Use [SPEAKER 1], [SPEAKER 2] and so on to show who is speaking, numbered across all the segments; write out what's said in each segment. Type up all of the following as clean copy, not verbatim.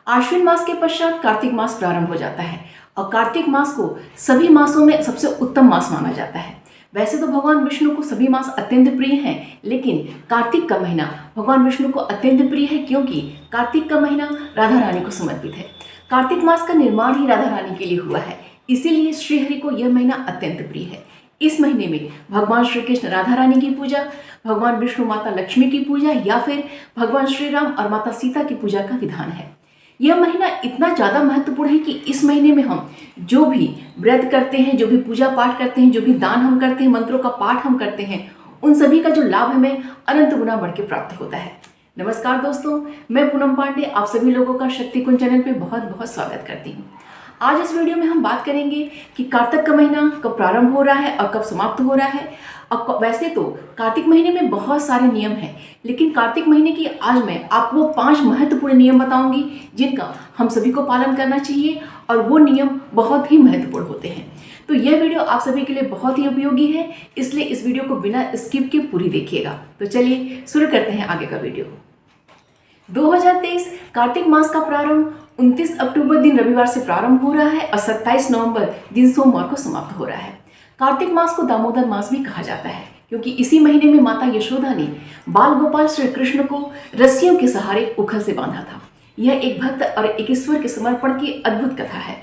[SPEAKER 1] आश्विन मास के पश्चात कार्तिक मास प्रारंभ हो जाता है और कार्तिक मास को सभी मासों में सबसे उत्तम मास माना जाता है। वैसे तो भगवान विष्णु को सभी मास अत्यंत प्रिय हैं, लेकिन कार्तिक का महीना भगवान विष्णु को अत्यंत प्रिय है क्योंकि कार्तिक का महीना राधा रानी को समर्पित है। कार्तिक मास का निर्माण ही राधा रानी के लिए हुआ है, इसीलिए श्रीहरि को यह महीना अत्यंत प्रिय है। इस महीने में भगवान श्री कृष्ण राधा रानी की पूजा, भगवान विष्णु माता लक्ष्मी की पूजा या फिर भगवान श्री राम और माता सीता की पूजा का विधान है। यह महीना इतना ज़्यादा महत्वपूर्ण है कि इस महीने में हम जो भी व्रत करते हैं, जो भी पूजा पाठ करते हैं, जो भी दान हम करते हैं, मंत्रों का पाठ हम करते हैं, उन सभी का जो लाभ हमें अनंत गुना बढ़ के प्राप्त होता है। नमस्कार दोस्तों, मैं पूनम पांडे आप सभी लोगों का शक्ति कुंज चैनल पे बहुत बहुत स्वागत करती हूँ। आज इस वीडियो में हम बात करेंगे कि कार्तिक का महीना कब प्रारंभ हो रहा है और कब समाप्त हो रहा है। और वैसे तो कार्तिक महीने में बहुत सारे नियम हैं, लेकिन कार्तिक महीने की आज मैं आपको वो 5 महत्वपूर्ण नियम बताऊंगी जिनका हम सभी को पालन करना चाहिए और वो नियम बहुत ही महत्वपूर्ण होते हैं। तो यह वीडियो आप सभी के लिए बहुत ही उपयोगी है, इसलिए इस वीडियो को बिना स्किप के पूरी देखिएगा। तो चलिए शुरू करते हैं आगे का वीडियो। 2023 कार्तिक मास का प्रारंभ 29 अक्टूबर दिन रविवार से प्रारंभ हो रहा है और 27 नवंबर दिन सोमवार को समाप्त हो रहा है। कार्तिक मास को दामोदर मास भी कहा जाता है क्योंकि इसी महीने में माता यशोदा ने बाल गोपाल श्री कृष्ण को रस्सियों के सहारे उखल से बांधा था। यह एक भक्त और एक ईश्वर के समर्पण की अद्भुत कथा है।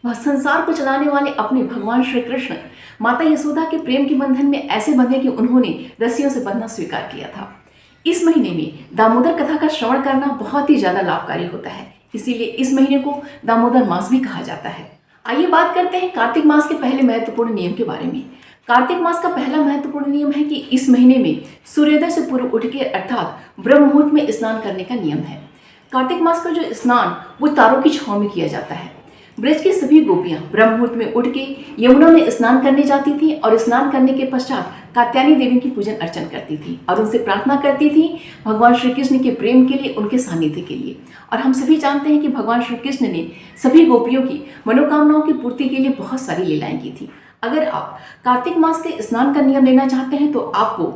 [SPEAKER 1] वह संसार को चलाने वाले अपने भगवान श्री कृष्ण माता यशोदा के प्रेम के बंधन में ऐसे बंधे कि उन्होंने रस्सियों से बंधना स्वीकार किया था। इस महीने में दामोदर कथा का श्रवण करना बहुत ही ज्यादा लाभकारी होता है, इसीलिए इस महीने को दामोदर मास भी कहा जाता है। आइए बात करते हैं कार्तिक मास के पहले महत्वपूर्ण नियम के बारे में। कार्तिक मास का पहला महत्वपूर्ण नियम है कि इस महीने में सूर्योदय से पूर्व उठ के अर्थात ब्रह्म मुहूर्त में स्नान करने का नियम है। कार्तिक मास का जो स्नान वो तारों की छांव में किया जाता है। ब्रज की सभी गोपियां ब्रह्म मुहूर्त में उठ के यमुना में स्नान करने जाती थी और स्नान करने के पश्चात कात्यायनी देवी की पूजन अर्चन करती थी और उनसे प्रार्थना करती थी भगवान श्री कृष्ण के प्रेम के लिए, उनके सानिध्य के लिए। और हम सभी जानते हैं कि भगवान श्री कृष्ण ने सभी गोपियों की मनोकामनाओं की पूर्ति के लिए बहुत सारी लीलाएं की थी। अगर आप कार्तिक मास के स्नान का नियम लेना चाहते हैं तो आपको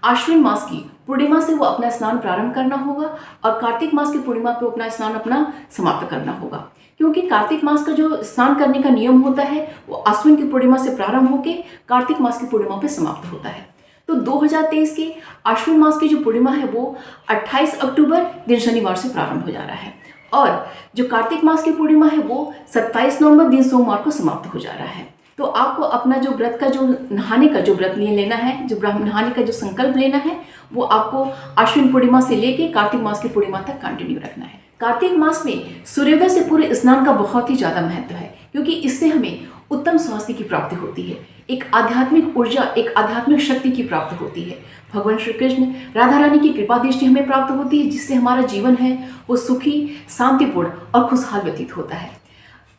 [SPEAKER 1] आश्विन मास की पूर्णिमा से वो अपना स्नान प्रारंभ करना होगा और कार्तिक मास की पूर्णिमा पे अपना स्नान अपना समाप्त करना होगा, क्योंकि कार्तिक मास का जो स्नान करने का नियम होता है वो आश्विन की पूर्णिमा से प्रारंभ होकर कार्तिक मास की पूर्णिमा पे समाप्त होता है। तो 2023 के आश्विन मास की जो पूर्णिमा है वो 28 अक्टूबर दिन शनिवार से प्रारंभ हो जा रहा है और जो कार्तिक मास की पूर्णिमा है वो 27 नवंबर दिन सोमवार को समाप्त हो जा रहा है। तो आपको अपना जो व्रत का जो नहाने का जो व्रत लेना है, जो नहाने का जो संकल्प लेना है, वो आपको आश्विन पूर्णिमा से लेके कार्तिक मास की पूर्णिमा तक कंटिन्यू रखना है। कार्तिक मास में सूर्योदय से पूर्व स्नान का बहुत ही ज़्यादा महत्व है क्योंकि इससे हमें उत्तम स्वास्थ्य की प्राप्ति होती है, एक आध्यात्मिक ऊर्जा, एक आध्यात्मिक शक्ति की प्राप्ति होती है। भगवान श्री कृष्ण राधा रानी की कृपा दृष्टि हमें प्राप्त होती है, जिससे हमारा जीवन है वो सुखी, शांतिपूर्ण और खुशहाल व्यतीत होता है।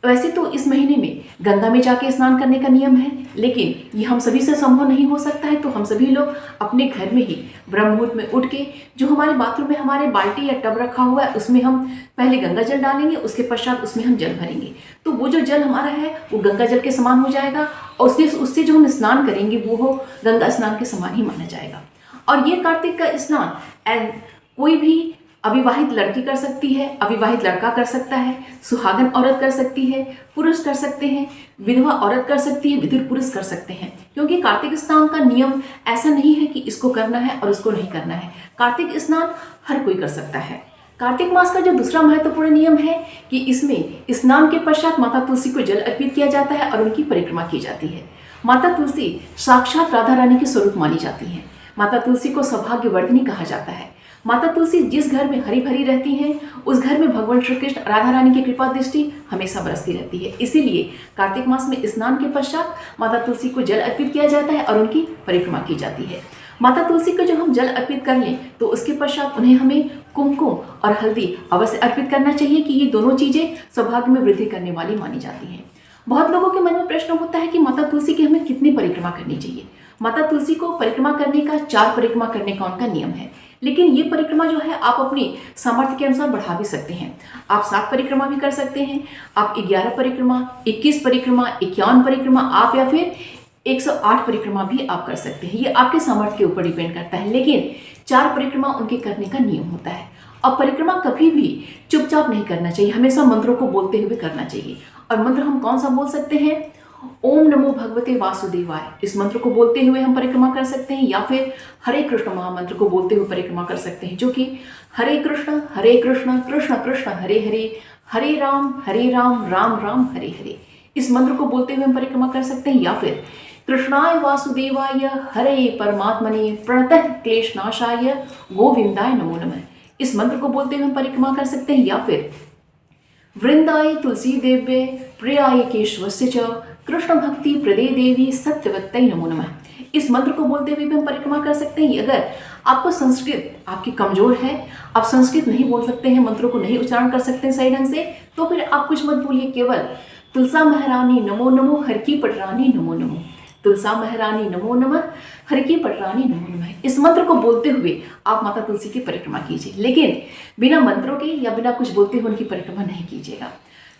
[SPEAKER 1] वैसे तो इस महीने में गंगा में जाके स्नान करने का नियम है, लेकिन ये हम सभी से संभव नहीं हो सकता है, तो हम सभी लोग अपने घर में ही ब्रह्म मुहूर्त में उठ के जो हमारे बाथरूम में हमारे बाल्टी या टब रखा हुआ है उसमें हम पहले गंगा जल डालेंगे, उसके पश्चात उसमें हम जल भरेंगे। तो वो जो जल हमारा है वो गंगा जल के समान हो जाएगा और उससे जो हम स्नान करेंगे वो गंगा स्नान के समान ही माना जाएगा। और ये कार्तिक का स्नान कोई भी अविवाहित लड़की कर सकती है, अविवाहित लड़का कर सकता है, सुहागन औरत कर सकती है, पुरुष कर सकते हैं, विधवा औरत कर सकती है, विधुर पुरुष कर सकते हैं, क्योंकि कार्तिक स्नान का नियम ऐसा नहीं है कि इसको करना है और इसको नहीं करना है। कार्तिक स्नान हर कोई कर सकता है। कार्तिक मास का जो दूसरा महत्वपूर्ण नियम है कि इसमें स्नान के पश्चात माता तुलसी को जल अर्पित किया जाता है और उनकी परिक्रमा की जाती है। माता तुलसी साक्षात राधा रानी के स्वरूप मानी जाती है। माता तुलसी को सौभाग्यवर्धिनी कहा जाता है। माता तुलसी जिस घर में हरी भरी रहती हैं उस घर में भगवान श्री कृष्ण राधा रानी की कृपा दृष्टि हमेशा बरसती रहती है। इसीलिए कार्तिक मास में स्नान के पश्चात माता तुलसी को जल अर्पित किया जाता है और उनकी परिक्रमा की जाती है। माता तुलसी को जो हम जल अर्पित कर लें तो उसके पश्चात उन्हें हमें कुमकुम और हल्दी अवश्य अर्पित करना चाहिए कि ये दोनों चीज़ें सौभाग्य में वृद्धि करने वाली मानी जाती हैं। बहुत लोगों के मन में प्रश्न होता है कि माता तुलसी की हमें कितनी परिक्रमा करनी चाहिए। माता तुलसी को परिक्रमा करने का 4 परिक्रमा करने का उनका नियम है, लेकिन ये परिक्रमा जो है आप अपनी सामर्थ्य के अनुसार बढ़ा भी सकते हैं। आप 7 परिक्रमा भी कर सकते हैं, आप 11 परिक्रमा, 21 परिक्रमा, 51 परिक्रमा, आप या फिर 108 परिक्रमा भी आप कर सकते हैं। ये आपके सामर्थ्य के ऊपर डिपेंड करता है, लेकिन 4 परिक्रमा उनके करने का नियम होता है। और परिक्रमा कभी भी चुपचाप नहीं करना चाहिए, हमेशा मंत्रों को बोलते हुए करना चाहिए। और मंत्र हम कौन सा बोल सकते हैं? ओम नमो भगवते वासुदेवाय, इस मंत्र को बोलते हुए हम परिक्रमा कर सकते हैं, या फिर हरे कृष्ण महामंत्र को बोलते हुए परिक्रमा कर सकते हैं, जो कि हरे कृष्ण कृष्ण कृष्ण हरे हरे, हरे राम राम राम हरे हरे, इस मंत्र को बोलते हुए हम परिक्रमा कर सकते हैं। या फिर कृष्णाय वासुदेवाय हरे परमात्मने प्रणतः क्लेशनाशाय गोविंदाय नमो नमः, इस मंत्र को बोलते हुए हम परिक्रमा कर सकते हैं। या फिर वृंदाय तुलसी देव्ये प्रियाय केशवस्य च कृष्ण भक्ति प्रदे देवी सत्यवत्तै नमो नमः, इस मंत्र को बोलते हुए भी हम परिक्रमा कर सकते हैं। अगर आपको संस्कृत आपकी कमजोर है, आप संस्कृत नहीं बोल सकते हैं, मंत्रों को नहीं उच्चारण कर सकते हैं सही ढंग से, तो फिर आप कुछ मत बोलिए, केवल तुलसा महारानी नमो नमो हर की पटरानी नमो नमो, तुलसा महारानी नमो नमः हर की पटरानी नमो नमः, इस मंत्र को बोलते हुए आप माता तुलसी की परिक्रमा कीजिए। लेकिन बिना मंत्रों के या बिना कुछ बोलते हुए उनकी परिक्रमा नहीं कीजिएगा।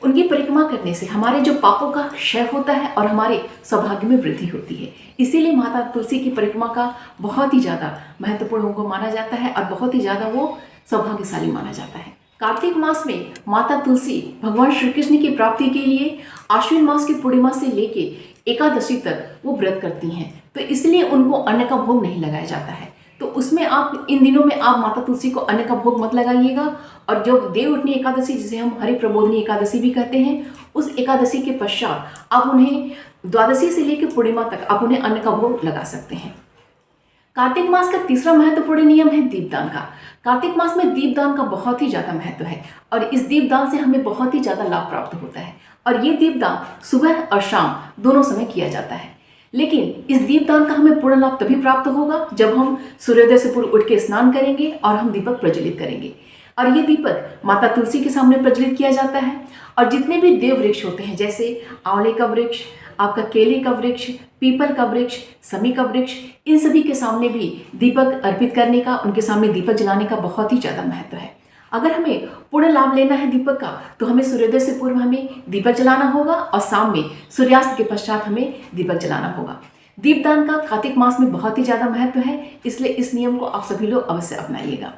[SPEAKER 1] उनकी परिक्रमा करने से हमारे जो पापों का क्षय होता है और हमारे सौभाग्य में वृद्धि होती है। इसीलिए माता तुलसी की परिक्रमा का बहुत ही ज़्यादा महत्वपूर्ण उनको माना जाता है और बहुत ही ज़्यादा वो सौभाग्यशाली माना जाता है। कार्तिक मास में माता तुलसी भगवान श्री कृष्ण की प्राप्ति के लिए आश्विन मास की पूर्णिमा से लेके एकादशी तक वो व्रत करती हैं, तो इसलिए उनको अन्न का भोग नहीं लगाया जाता है। तो उसमें आप इन दिनों में आप माता तुलसी को अन्न का भोग मत लगाइएगा। और जो देवउठनी एकादशी, जिसे हम हरि प्रबोधनी एकादशी भी कहते हैं, उस एकादशी के पश्चात आप उन्हें द्वादशी से लेकर पूर्णिमा तक आप उन्हें अन्न का भोग लगा सकते हैं। कार्तिक मास का तीसरा महत्वपूर्ण नियम है दीपदान का। कार्तिक मास में दीपदान का बहुत ही ज़्यादा महत्व है और इस दीपदान से हमें बहुत ही ज़्यादा लाभ प्राप्त होता है। और ये दीपदान सुबह और शाम दोनों समय किया जाता है। लेकिन इस दीपदान का हमें पूर्ण लाभ तभी प्राप्त होगा जब हम सूर्योदय से पूर्व उठ के स्नान करेंगे और हम दीपक प्रज्वलित करेंगे। और ये दीपक माता तुलसी के सामने प्रज्वलित किया जाता है। और जितने भी देव वृक्ष होते हैं, जैसे आंवले का वृक्ष, आपका केले का वृक्ष, पीपल का वृक्ष, समी का वृक्ष, इन सभी के सामने भी दीपक अर्पित करने का, उनके सामने दीपक जलाने का बहुत ही ज़्यादा महत्व है। अगर हमें पूर्ण लाभ लेना है दीपक का, तो हमें सूर्योदय से पूर्व हमें दीपक जलाना होगा और शाम में सूर्यास्त के पश्चात हमें दीपक जलाना होगा। दीपदान का कार्तिक मास में बहुत ही ज़्यादा महत्व है, इसलिए इस नियम को आप सभी लोग अवश्य अपनाइएगा।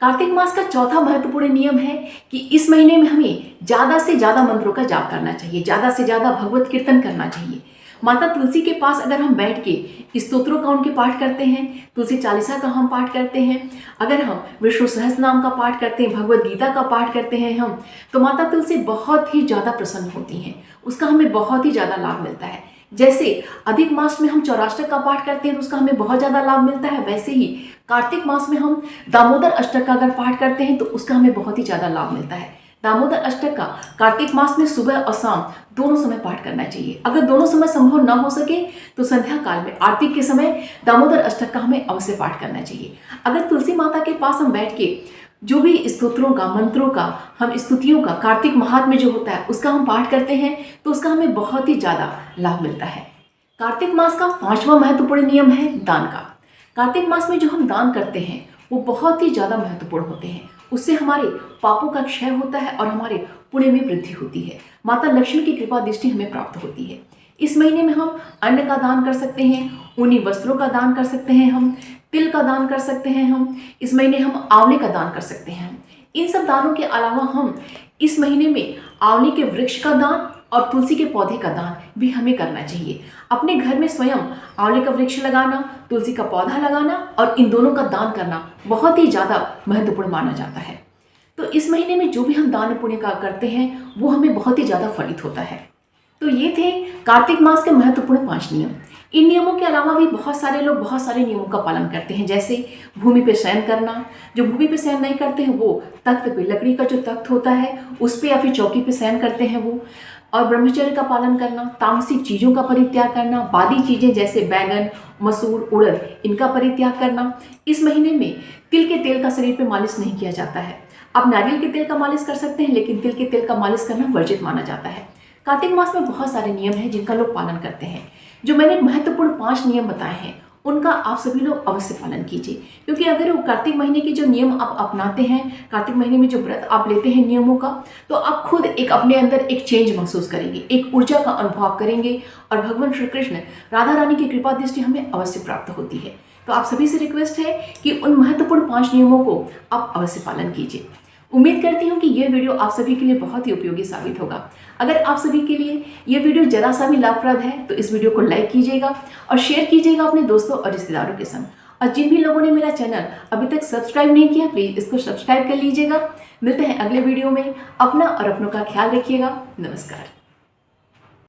[SPEAKER 1] कार्तिक मास का चौथा महत्वपूर्ण नियम है कि इस महीने में हमें ज़्यादा से ज़्यादा मंत्रों का जाप करना चाहिए, ज़्यादा से ज़्यादा भगवत कीर्तन करना चाहिए। माता तुलसी के पास अगर हम बैठ के स्तोत्रों का उनके पाठ करते हैं, तुलसी चालीसा का हम पाठ करते हैं, अगर हम विष्णु सहस्त्र नाम का पाठ करते हैं, भगवत गीता का पाठ करते हैं हम, तो माता तुलसी बहुत ही ज़्यादा प्रसन्न होती हैं, उसका हमें बहुत ही ज़्यादा लाभ मिलता है। जैसे अधिक मास में हम चौराष्टक का पाठ करते हैं तो उसका हमें बहुत ज़्यादा लाभ मिलता है, वैसे ही कार्तिक मास में हम दामोदर अष्टक का अगर पाठ करते हैं तो उसका हमें बहुत ही ज़्यादा लाभ मिलता है। दामोदर अष्टक का कार्तिक मास में सुबह और शाम दोनों समय पाठ करना चाहिए। अगर दोनों समय संभव ना हो सके तो संध्या काल में आरती के समय दामोदर अष्टक का हमें अवश्य पाठ करना चाहिए। अगर तुलसी माता के पास हम बैठ के जो भी स्तोत्रों का, मंत्रों का, हम स्तुतियों का, कार्तिक महात्म्य जो होता है उसका हम पाठ करते हैं तो उसका हमें बहुत ही ज़्यादा लाभ मिलता है। कार्तिक मास का पांचवा महत्वपूर्ण नियम है दान का। कार्तिक मास में जो हम दान करते हैं वो बहुत ही ज़्यादा महत्वपूर्ण होते हैं। उससे हमारे पापों का क्षय होता है और हमारे पुण्य में वृद्धि होती है। माता लक्ष्मी की कृपा दृष्टि हमें प्राप्त होती है। इस महीने में हम अन्न का दान कर सकते हैं, ऊनी वस्त्रों का दान कर सकते हैं, हम तिल का दान कर सकते हैं, हम इस महीने हम आंवले का दान कर सकते हैं। इन सब दानों के अलावा हम इस महीने में आंवले के वृक्ष का दान और तुलसी के पौधे का दान भी हमें करना चाहिए। अपने घर में स्वयं आंवले का वृक्ष लगाना, तुलसी का पौधा लगाना और इन दोनों का दान करना बहुत ही ज़्यादा महत्वपूर्ण माना जाता है। तो इस महीने में जो भी हम दान पुण्य का करते हैं वो हमें बहुत ही ज़्यादा फलित होता है। तो ये थे कार्तिक मास के महत्वपूर्ण 5 नियम। इन नियमों के अलावा भी बहुत सारे लोग बहुत सारे नियमों का पालन करते हैं, जैसे भूमि पे शयन करना। जो भूमि पे शयन नहीं करते हैं वो तख्त पे, लकड़ी का जो तख्त होता है उस पे या फिर चौकी पे शयन करते हैं वो। और ब्रह्मचर्य का पालन करना, तामसिक चीज़ों का परित्याग करना, बादी चीज़ें जैसे बैंगन, मसूर, उड़द, इनका परित्याग करना। इस महीने में तिल के तेल का शरीर पे मालिश नहीं किया जाता है। आप नारियल के तेल का मालिश कर सकते हैं, लेकिन तिल के तेल का मालिश करना वर्जित माना जाता है। कार्तिक मास में बहुत सारे नियम हैं जिनका लोग पालन करते हैं। जो मैंने महत्वपूर्ण 5 नियम बताए हैं उनका आप सभी लोग अवश्य पालन कीजिए, क्योंकि अगर वो कार्तिक महीने के जो नियम आप अपनाते हैं, कार्तिक महीने में जो व्रत आप लेते हैं नियमों का, तो आप खुद एक अपने अंदर एक चेंज महसूस करेंगे, एक ऊर्जा का अनुभव करेंगे और भगवान श्री कृष्ण, राधा रानी की कृपा दृष्टि हमें अवश्य प्राप्त होती है। तो आप सभी से रिक्वेस्ट है कि उन महत्वपूर्ण 5 नियमों को आप अवश्य पालन कीजिए। उम्मीद करती हूँ कि यह वीडियो आप सभी के लिए बहुत ही उपयोगी साबित होगा। अगर आप सभी के लिए ये वीडियो जरा सा भी लाभप्रद है तो इस वीडियो को लाइक कीजिएगा और शेयर कीजिएगा अपने दोस्तों और रिश्तेदारों के संग। और जिन भी लोगों ने मेरा चैनल अभी तक सब्सक्राइब नहीं किया, प्लीज़ इसको सब्सक्राइब कर लीजिएगा। मिलते हैं अगले वीडियो में। अपना और अपनों का ख्याल रखिएगा। नमस्कार।